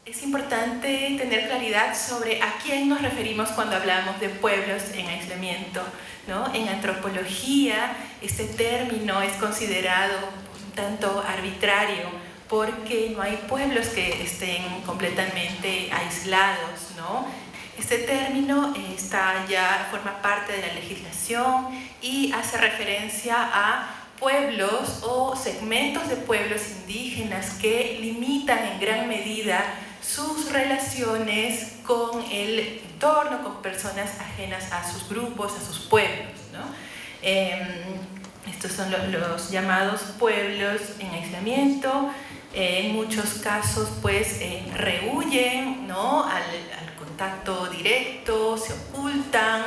es importante tener claridad sobre a quién nos referimos cuando hablamos de pueblos en aislamiento, ¿no? En antropología, este término es considerado un tanto arbitrario porque no hay pueblos que estén completamente aislados, ¿no? Este término forma parte de la legislación y hace referencia a pueblos o segmentos de pueblos indígenas que limitan en gran medida sus relaciones con el entorno, con personas ajenas a sus grupos, a sus pueblos, ¿no? Estos son los llamados pueblos en aislamiento. En muchos casos pues rehuyen, ¿no? al contacto directo, se ocultan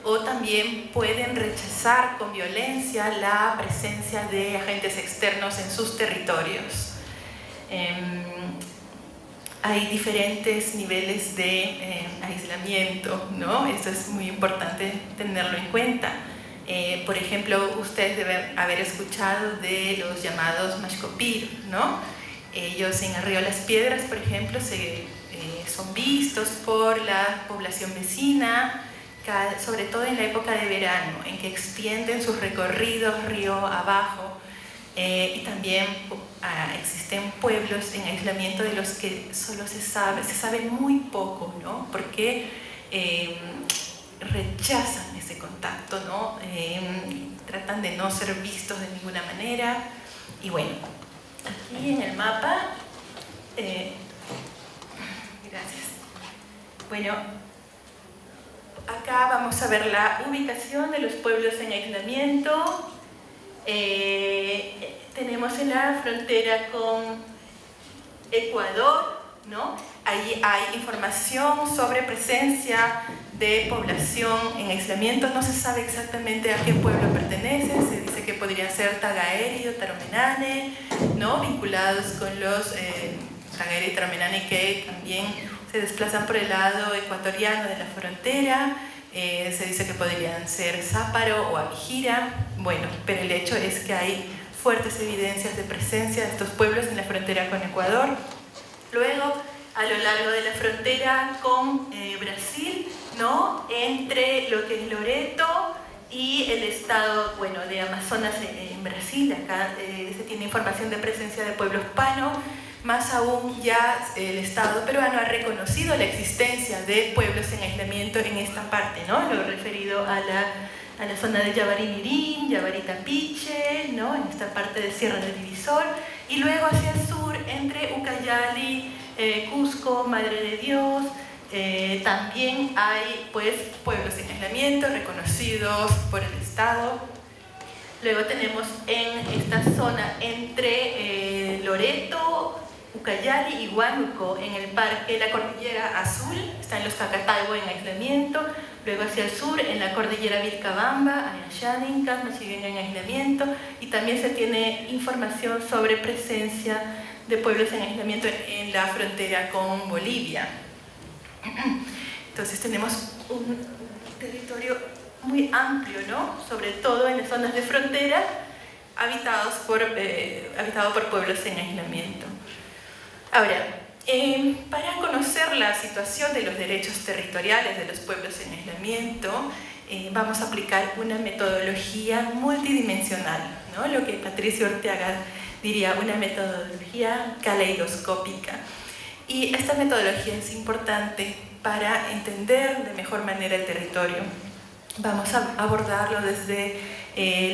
o también pueden rechazar con violencia la presencia de agentes externos en sus territorios. Hay diferentes niveles de aislamiento, ¿no? Esto es muy importante tenerlo en cuenta. Por ejemplo, ustedes deben haber escuchado de los llamados mashcopir, ¿no? Ellos en el río Las Piedras, por ejemplo, son vistos por la población vecina, sobre todo en la época de verano, en que extienden sus recorridos río abajo. Y también existen pueblos en aislamiento de los que solo se sabe muy poco, ¿no? Porque rechazan ese contacto, ¿no? Tratan de no ser vistos de ninguna manera. Y bueno, aquí en el mapa, gracias. Bueno, acá vamos a ver la ubicación de los pueblos en aislamiento. Tenemos en la frontera con Ecuador, ¿no? Ahí hay información sobre presencia de población en aislamiento. No se sabe exactamente a qué pueblo pertenece. Se dice que podrían ser Tagaeri o Taromenane, ¿no? Vinculados con los Tagaeri y Taromenane que también se desplazan por el lado ecuatoriano de la frontera. Se dice que podrían ser Záparo o Avijira. Bueno, pero el hecho es que hay fuertes evidencias de presencia de estos pueblos en la frontera con Ecuador. Luego, a lo largo de la frontera con Brasil, ¿no? Entre lo que es Loreto y el estado, bueno, de Amazonas en Brasil. Acá se tiene información de presencia de pueblos panos. Más aún, ya el Estado peruano ha reconocido la existencia de pueblos en aislamiento en esta parte, ¿no? Lo referido a la zona de Yabarimirín, Yabaritapiche, ¿no? En esta parte de Sierra del Divisor, y luego hacia el sur, entre Ucayali, Cusco, Madre de Dios. También hay pues pueblos en aislamiento reconocidos por el Estado. Luego tenemos en esta zona entre Loreto, Ucayali y Huánuco, en el parque La Cordillera Azul, están los Cacataigua en aislamiento. Luego hacia el sur, en la cordillera Vilcabamba, Ayaxanin, Casmachivenga en aislamiento. Y también se tiene información sobre presencia de pueblos en aislamiento en la frontera con Bolivia. Entonces tenemos un territorio muy amplio, ¿no? Sobre todo en las zonas de frontera, habitado por pueblos en aislamiento. Ahora, para conocer la situación de los derechos territoriales de los pueblos en aislamiento, vamos a aplicar una metodología multidimensional, ¿no? Lo que Patricio Orteaga diría una metodología caleidoscópica. Y esta metodología es importante para entender de mejor manera el territorio. Vamos a abordarlo desde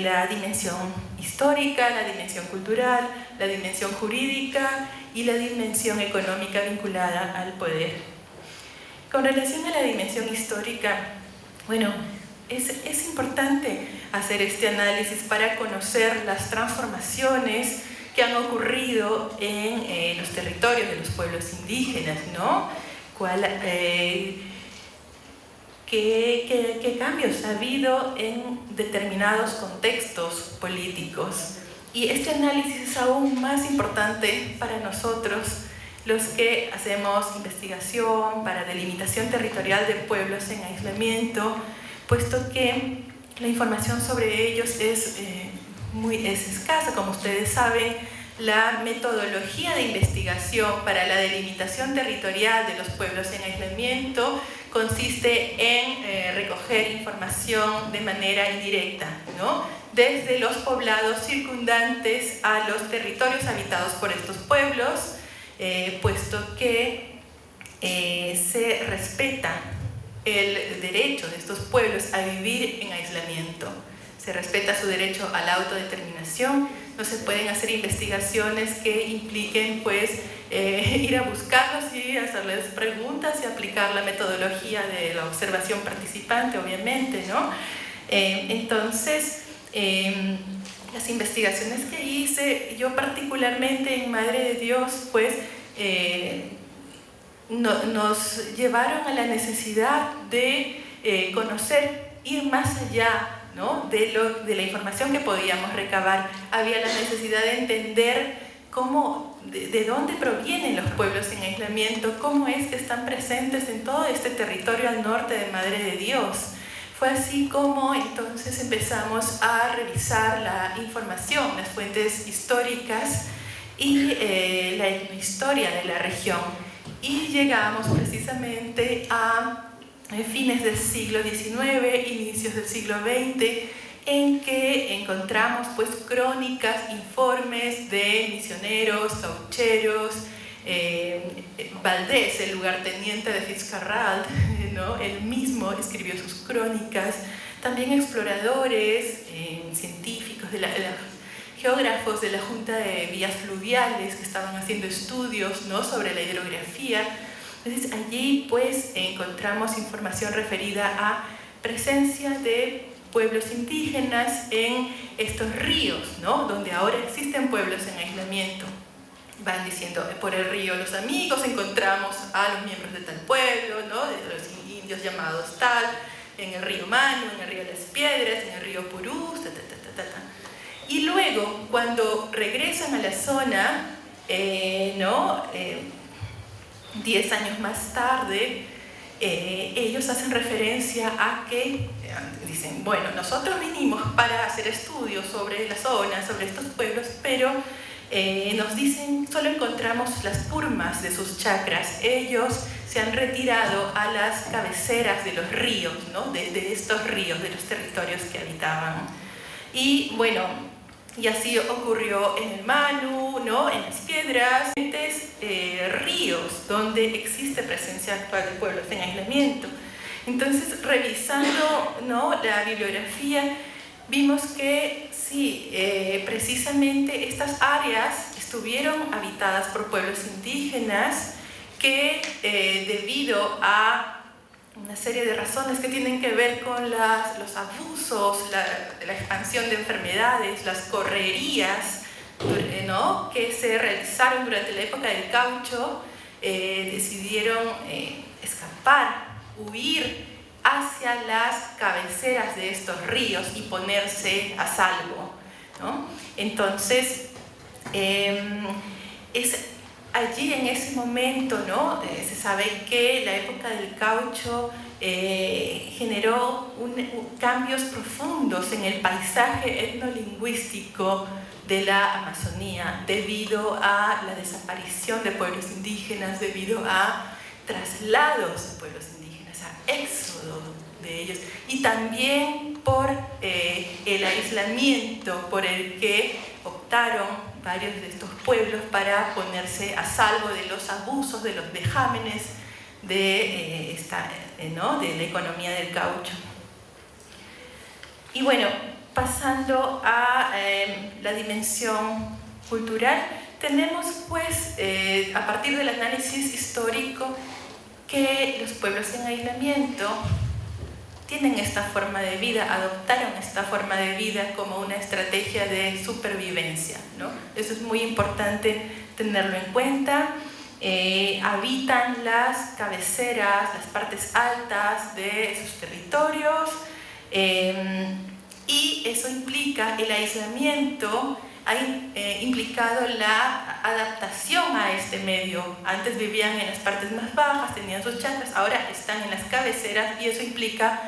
la dimensión histórica, la dimensión cultural, la dimensión jurídica y la dimensión económica vinculada al poder. Con relación a la dimensión histórica, bueno, es importante hacer este análisis para conocer las transformaciones que han ocurrido en los territorios de los pueblos indígenas, ¿no? ¿Qué cambios ha habido en determinados contextos políticos? Y este análisis es aún más importante para nosotros, los que hacemos investigación para delimitación territorial de pueblos en aislamiento, puesto que la información sobre ellos es escasa. Como ustedes saben, la metodología de investigación para la delimitación territorial de los pueblos en aislamiento consiste en recoger información de manera indirecta, ¿no? Desde los poblados circundantes a los territorios habitados por estos pueblos, puesto que se respeta el derecho de estos pueblos a vivir en aislamiento. Se respeta su derecho a la autodeterminación. No se pueden hacer investigaciones que impliquen pues, ir a buscarlos y hacerles preguntas y aplicar la metodología de la observación participante, obviamente, ¿no? Entonces, las investigaciones que hice, yo particularmente en Madre de Dios, pues, nos llevaron a la necesidad de conocer, ir más allá, ¿no? de la información que podíamos recabar. Había la necesidad de entender de dónde provienen los pueblos en aislamiento, cómo es que están presentes en todo este territorio al norte de Madre de Dios. Fue así como entonces empezamos a revisar la información, las fuentes históricas y la etnohistoria de la región. Y llegamos precisamente a fines del siglo XIX, inicios del siglo XX, en que encontramos pues, crónicas, informes de misioneros, caucheros, Valdés, el lugarteniente de Fitzcarrald, ¿no? Él mismo escribió sus crónicas, también exploradores, científicos, geógrafos de la Junta de Vías Fluviales que estaban haciendo estudios, ¿no? sobre la hidrografía. Entonces allí pues encontramos información referida a presencia de pueblos indígenas en estos ríos, ¿no? donde ahora existen pueblos en aislamiento. Van diciendo, por el río Los Amigos encontramos a los miembros de tal pueblo, ¿no? de los indios llamados tal, en el río Manu, en el río Las Piedras, en el río Purús, Y luego, cuando regresan a la zona, 10 años más tarde, ellos hacen referencia a que, dicen, bueno, nosotros vinimos para hacer estudios sobre la zona, sobre estos pueblos, pero nos dicen, solo encontramos las purmas de sus chacras. Ellos se han retirado a las cabeceras de los ríos, ¿no? de estos ríos, de los territorios que habitaban. Y bueno, y así ocurrió en el Manu, ¿no? en Las Piedras, ríos donde existe presencia actual de pueblos en aislamiento. Entonces, revisando, ¿no? la bibliografía, vimos que sí, precisamente estas áreas estuvieron habitadas por pueblos indígenas que debido a una serie de razones que tienen que ver con los abusos, la expansión de enfermedades, las correrías, ¿no? que se realizaron durante la época del caucho, decidieron escapar, huir hacia las cabeceras de estos ríos y ponerse a salvo, ¿no? Entonces, es allí en ese momento, ¿no? Se sabe que la época del caucho generó cambios profundos en el paisaje etnolingüístico de la Amazonía debido a la desaparición de pueblos indígenas, debido a traslados de pueblos indígenas, a éxodo de ellos, y también por el aislamiento por el que optaron varios de estos pueblos para ponerse a salvo de los abusos, de los vejámenes de la economía del caucho. Y bueno, pasando a la dimensión cultural, tenemos pues, a partir del análisis histórico, que los pueblos en aislamiento tienen esta forma de vida, adoptaron esta forma de vida como una estrategia de supervivencia, ¿no? Eso es muy importante tenerlo en cuenta. Habitan las cabeceras, las partes altas de sus territorios, y eso implica el aislamiento, ha implicado la adaptación a este medio. Antes vivían en las partes más bajas, tenían sus chacras, ahora están en las cabeceras, y eso implica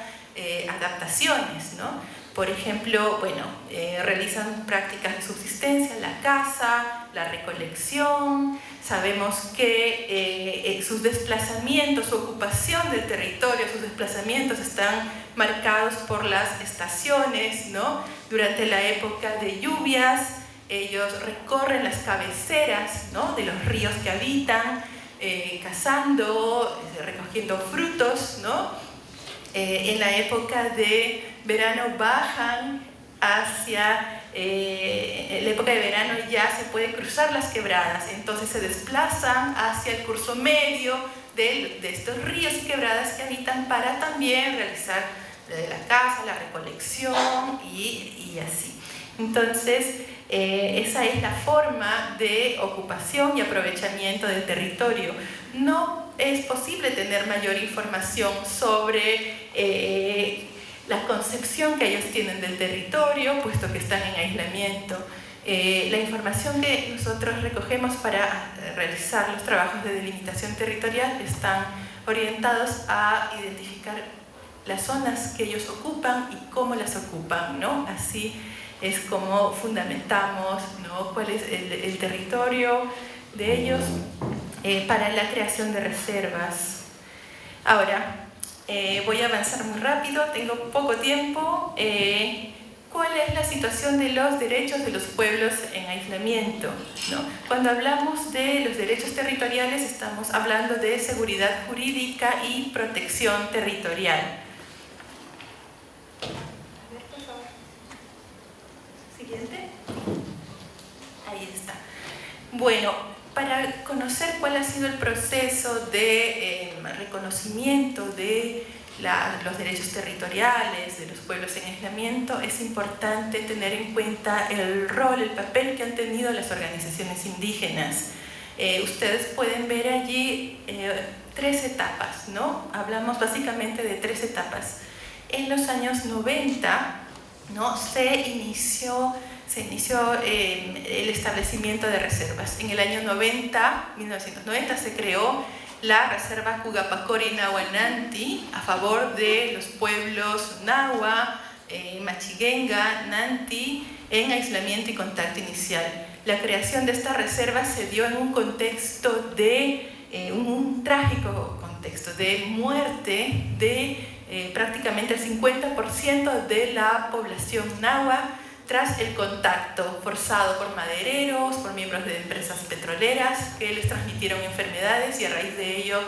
adaptaciones, ¿no? Por ejemplo, bueno, realizan prácticas de subsistencia, la caza, la recolección, sabemos que sus desplazamientos, su ocupación del territorio, sus desplazamientos están marcados por las estaciones, ¿no? Durante la época de lluvias, ellos recorren las cabeceras, ¿no?, de los ríos que habitan, cazando, recogiendo frutos, ¿no? En la época de verano bajan hacia, en la época de verano ya se puede cruzar las quebradas, entonces se desplazan hacia el curso medio de estos ríos y quebradas que habitan para también realizar la caza, la recolección y así. Entonces, esa es la forma de ocupación y aprovechamiento del territorio. No es posible tener mayor información sobre la concepción que ellos tienen del territorio, puesto que están en aislamiento. La información que nosotros recogemos para realizar los trabajos de delimitación territorial están orientados a identificar las zonas que ellos ocupan y cómo las ocupan, ¿no? Así es como fundamentamos, ¿no?, cuál es el territorio de ellos para la creación de reservas. Ahora, voy a avanzar muy rápido, tengo poco tiempo. ¿Cuál es la situación de los derechos de los pueblos en aislamiento, ¿no? Cuando hablamos de los derechos territoriales, estamos hablando de seguridad jurídica y protección territorial. A ver, por favor. Siguiente. Ahí está. Bueno, para conocer cuál ha sido el proceso de reconocimiento de los derechos territoriales de los pueblos en aislamiento, es importante tener en cuenta el rol, el papel que han tenido las organizaciones indígenas. Ustedes pueden ver allí 3 etapas, ¿no? Hablamos básicamente de 3 etapas. En los años 90, ¿no?, se inició el establecimiento de reservas. En el año 1990 se creó la reserva Cugapacori Nahuananti a favor de los pueblos Nahua, Machiguenga, Nanti en aislamiento y contacto inicial. La creación de esta reserva se dio en un contexto de un trágico contexto de muerte de prácticamente el 50% de la población Nahua tras el contacto forzado por madereros, por miembros de empresas petroleras que les transmitieron enfermedades, y a raíz de ello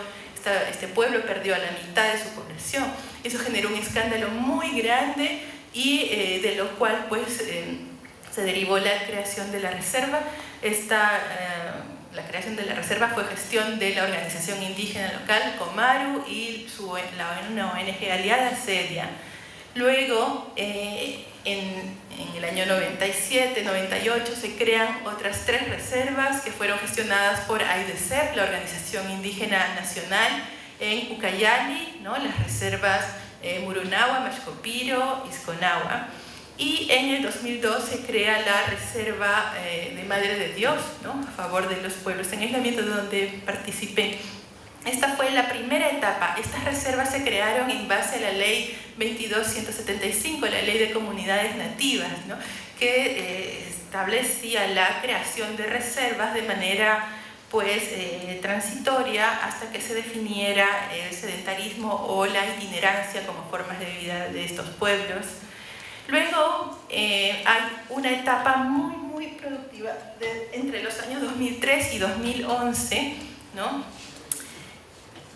este pueblo perdió a la mitad de su población. Eso generó un escándalo muy grande y de lo cual pues, se derivó la creación de la reserva. La creación de la reserva fue gestión de la organización indígena local Comaru y una ONG aliada, CEDIA. Luego, en el año 97-98 se crean otras 3 reservas que fueron gestionadas por AIDESEP, la Organización Indígena Nacional, en Ucayali, ¿no?, las reservas Murunahua, Mashcopiro, Isconahua. Y en el 2002 se crea la Reserva de Madre de Dios, ¿no?, a favor de los pueblos en aislamiento, donde participé. Esta fue la primera etapa. Estas reservas se crearon en base a la ley 22.175, la ley de comunidades nativas, ¿no?, que establecía la creación de reservas de manera pues, transitoria hasta que se definiera el sedentarismo o la itinerancia como formas de vida de estos pueblos. Luego hay una etapa muy productiva entre los años 2003 y 2011, ¿no?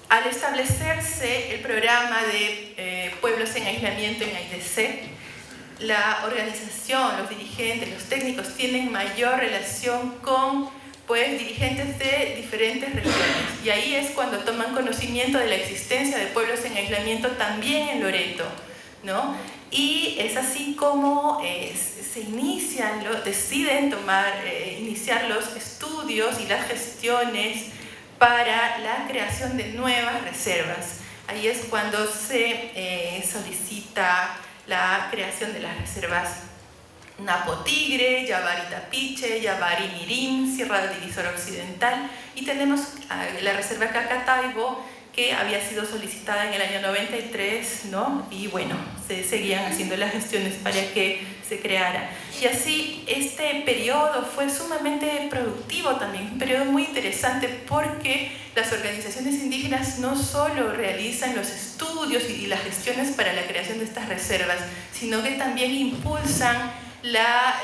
Al establecerse el programa de pueblos en aislamiento en AIDESEP, la organización, los dirigentes, los técnicos tienen mayor relación con pues, dirigentes de diferentes regiones, y ahí es cuando toman conocimiento de la existencia de pueblos en aislamiento también en Loreto, ¿no? Y es así como deciden iniciar los estudios y las gestiones para la creación de nuevas reservas. Ahí es cuando se solicita la creación de las reservas Napo Tigre, Yabari Tapiche, Yabari Mirim, Sierra del Divisor Occidental, y tenemos la reserva Cacataibo, que había sido solicitada en el año 93, ¿no? Y bueno, se seguían haciendo las gestiones para que se creara. Y así este periodo fue sumamente productivo también, un periodo muy interesante porque las organizaciones indígenas no solo realizan los estudios y las gestiones para la creación de estas reservas, sino que también impulsan la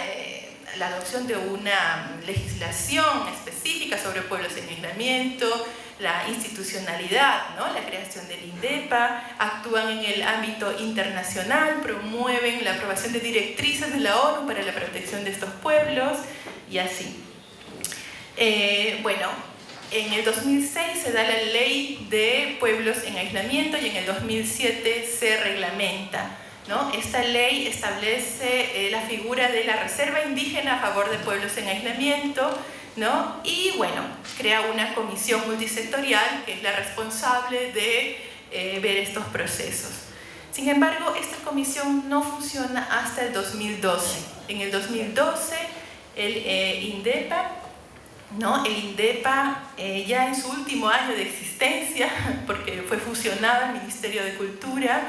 adopción de una legislación específica sobre pueblos en aislamiento, la institucionalidad, ¿no? La creación del INDEPA, actúan en el ámbito internacional, promueven la aprobación de directrices de la ONU para la protección de estos pueblos y así. Bueno, en el 2006 se da la ley de pueblos en aislamiento y en el 2007 se reglamenta, ¿no? Esta ley establece la figura de la reserva indígena a favor de pueblos en aislamiento, ¿no? Y bueno, crea una comisión multisectorial que es la responsable de ver estos procesos. Sin embargo, esta comisión no funciona hasta el 2012. En el 2012, el INDEPA, ¿no? El INDEPA ya en su último año de existencia, porque fue fusionado al Ministerio de Cultura,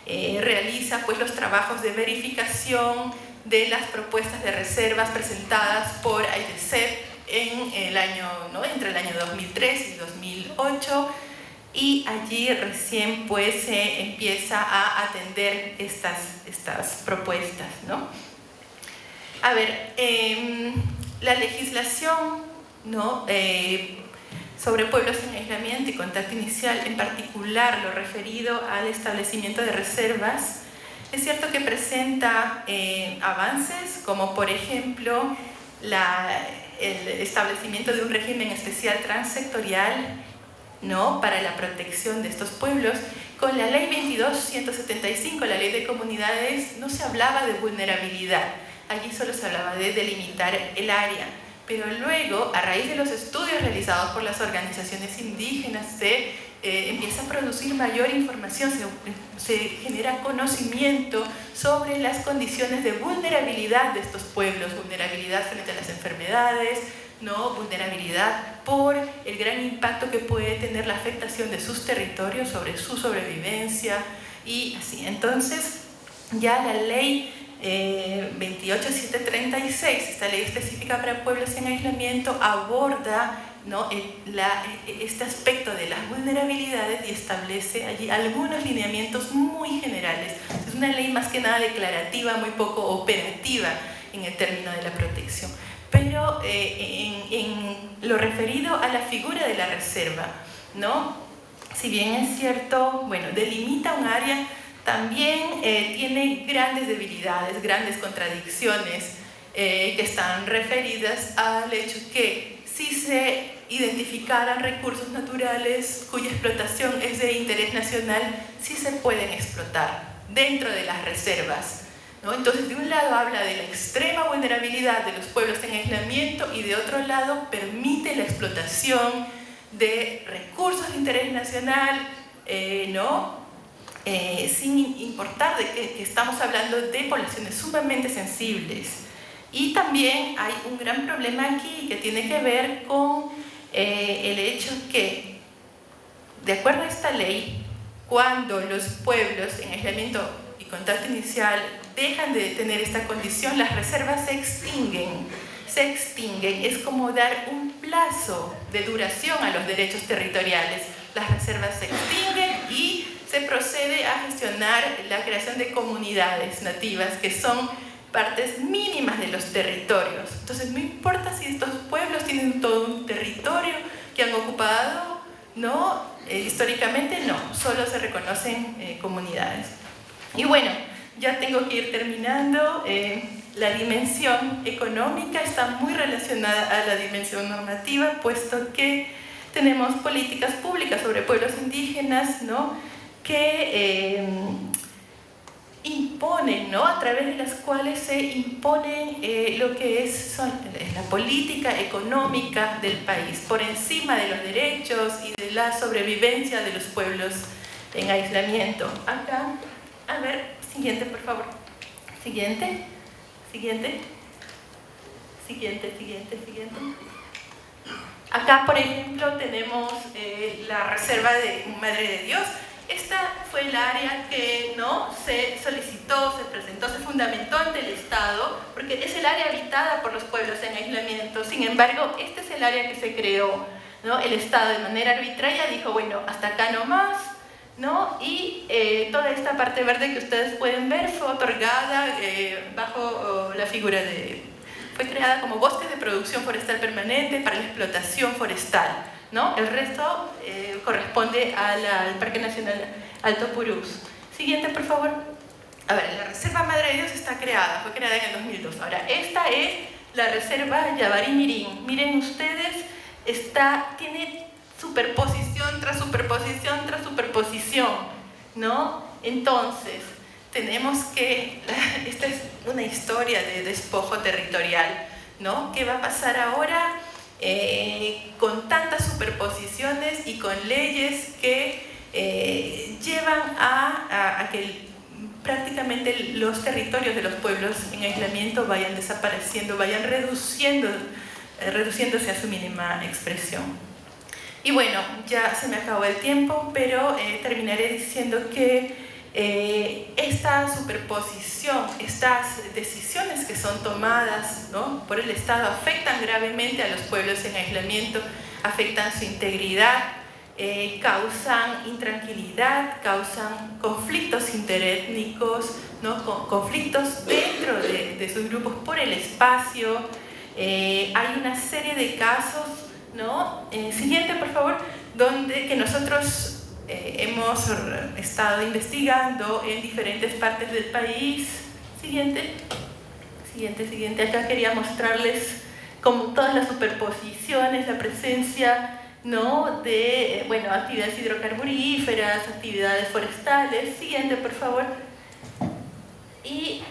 realiza pues los trabajos de verificación de las propuestas de reservas presentadas por AIDESEP en el año, ¿no? Entre el año 2003 y 2008, y allí recién pues se empieza a atender estas propuestas, ¿no? A ver, la legislación, ¿no? Sobre pueblos en aislamiento y contacto inicial, en particular lo referido al establecimiento de reservas, es cierto que presenta avances, como por ejemplo el establecimiento de un régimen especial transsectorial, ¿no? Para la protección de estos pueblos. Con la ley 22.175, la ley de comunidades, no se hablaba de vulnerabilidad, allí solo se hablaba de delimitar el área. Pero luego, a raíz de los estudios realizados por las organizaciones indígenas, se empieza a producir mayor información, se genera conocimiento sobre las condiciones de vulnerabilidad de estos pueblos, vulnerabilidad frente a las enfermedades, ¿no? Vulnerabilidad por el gran impacto que puede tener la afectación de sus territorios sobre su sobrevivencia y así. Entonces, ya la ley 28.736, esta ley específica para pueblos en aislamiento, aborda, ¿no? este aspecto de las vulnerabilidades y establece allí algunos lineamientos muy generales. Es una ley más que nada declarativa, muy poco operativa en el término de la protección. Pero en lo referido a la figura de la reserva, ¿no? Si bien es cierto, bueno, delimita un área, también tiene grandes debilidades, grandes contradicciones que están referidas al hecho que si se identificaran recursos naturales cuya explotación es de interés nacional, sí se pueden explotar dentro de las reservas, ¿no? Entonces, de un lado habla de la extrema vulnerabilidad de los pueblos en aislamiento y de otro lado permite la explotación de recursos de interés nacional, ¿no? Sin importar de que estamos hablando de poblaciones sumamente sensibles. Y también hay un gran problema aquí que tiene que ver con el hecho que, de acuerdo a esta ley, cuando los pueblos en aislamiento y contacto inicial dejan de tener esta condición, las reservas se extinguen. Se extinguen, es como dar un plazo de duración a los derechos territoriales. Las reservas se extinguen y se procede a gestionar la creación de comunidades nativas que son partes mínimas de los territorios. Entonces no importa si estos pueblos tienen todo un territorio que han ocupado, ¿no? Históricamente no, solo se reconocen comunidades. Y bueno, ya tengo que ir terminando. La dimensión económica está muy relacionada a la dimensión normativa, puesto que tenemos políticas públicas sobre pueblos indígenas, ¿no? Que imponen, ¿no? A través de las cuales se impone lo que es la política económica del país, por encima de los derechos y de la sobrevivencia de los pueblos en aislamiento. Acá, a ver, siguiente, por favor. Siguiente, siguiente, siguiente, siguiente, siguiente. Acá, por ejemplo, tenemos la reserva de Madre de Dios. Esta fue el área que se solicitó, se presentó, se fundamentó ante el Estado, porque es el área habitada por los pueblos en aislamiento. Sin embargo, este es el área que se creó, ¿no? El Estado de manera arbitraria dijo, bueno, hasta acá nomás, ¿no? Y toda esta parte verde que ustedes pueden ver fue otorgada bajo la figura de... Fue creada como bosque de producción forestal permanente para la explotación forestal, ¿no? El resto corresponde al Parque Nacional Alto Purús. Siguiente, por favor. A ver, la Reserva Madre de Dios está creada, fue creada en el 2002. Ahora, esta es la Reserva Yabari Mirín. Miren ustedes, tiene superposición tras superposición tras superposición, ¿no? Entonces, tenemos que... Esta es una historia de despojo territorial, ¿no? ¿Qué va a pasar ahora? Con tantas superposiciones y con leyes que llevan a que prácticamente los territorios de los pueblos en aislamiento vayan desapareciendo, vayan reduciéndose a su mínima expresión. Y bueno, ya se me acabó el tiempo, pero terminaré diciendo que esta superposición, estas decisiones que son tomadas, ¿no?, por el Estado afectan gravemente a los pueblos en aislamiento, afectan su integridad, causan intranquilidad, causan conflictos interétnicos, ¿no?, conflictos dentro de sus grupos por el espacio. Hay una serie de casos, ¿no? Siguiente, por favor, que nosotros hemos estado investigando en diferentes partes del país. Siguiente. Acá quería mostrarles como todas las superposiciones, la presencia, ¿no?, de actividades hidrocarburíferas, actividades forestales. Siguiente, por favor. Y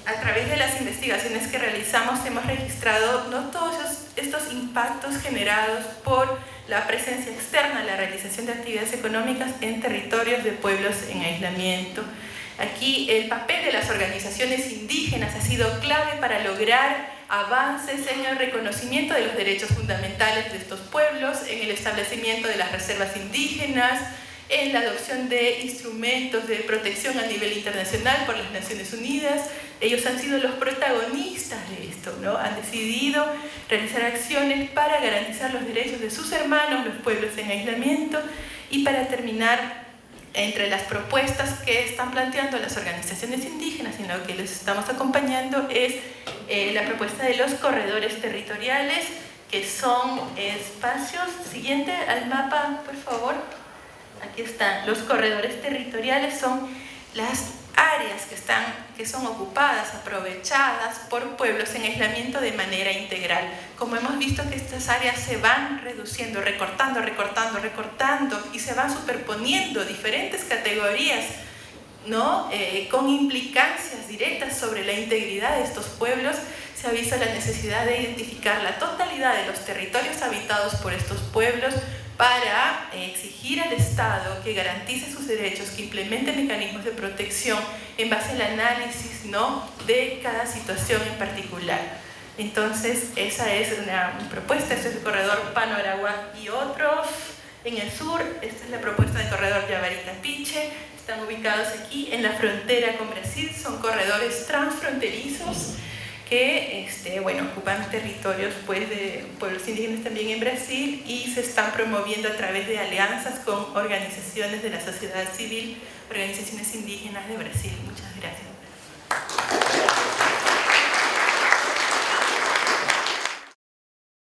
a través de las investigaciones que realizamos hemos registrado, ¿no?, todos estos impactos generados por la presencia externa, la realización de actividades económicas en territorios de pueblos en aislamiento. Aquí el papel de las organizaciones indígenas ha sido clave para lograr avances en el reconocimiento de los derechos fundamentales de estos pueblos, en el establecimiento de las reservas indígenas, en la adopción de instrumentos de protección a nivel internacional por las Naciones Unidas. Ellos han sido los protagonistas de esto, ¿no? Han decidido realizar acciones para garantizar los derechos de sus hermanos, los pueblos en aislamiento. Y para terminar, entre las propuestas que están planteando las organizaciones indígenas y en lo que les estamos acompañando es la propuesta de los corredores territoriales, que son espacios... Siguiente al mapa, por favor. Aquí están. Los corredores territoriales son las áreas que son ocupadas, aprovechadas por pueblos en aislamiento de manera integral. Como hemos visto que estas áreas se van reduciendo, recortando y se van superponiendo diferentes categorías, ¿no?, con implicancias directas sobre la integridad de estos pueblos, se ha visto la necesidad de identificar la totalidad de los territorios habitados por estos pueblos para exigir al Estado que garantice sus derechos, que implemente mecanismos de protección en base al análisis, ¿no?, de cada situación en particular. Entonces, esa es una propuesta. Este es el corredor Pano-Araguac y otros. En el sur, esta es la propuesta del corredor Yabari-Tapiche. Están ubicados aquí en la frontera con Brasil. Son corredores transfronterizos que ocupan territorios, pues, de pueblos indígenas también en Brasil, y se están promoviendo a través de alianzas con organizaciones de la sociedad civil, organizaciones indígenas de Brasil. Muchas gracias.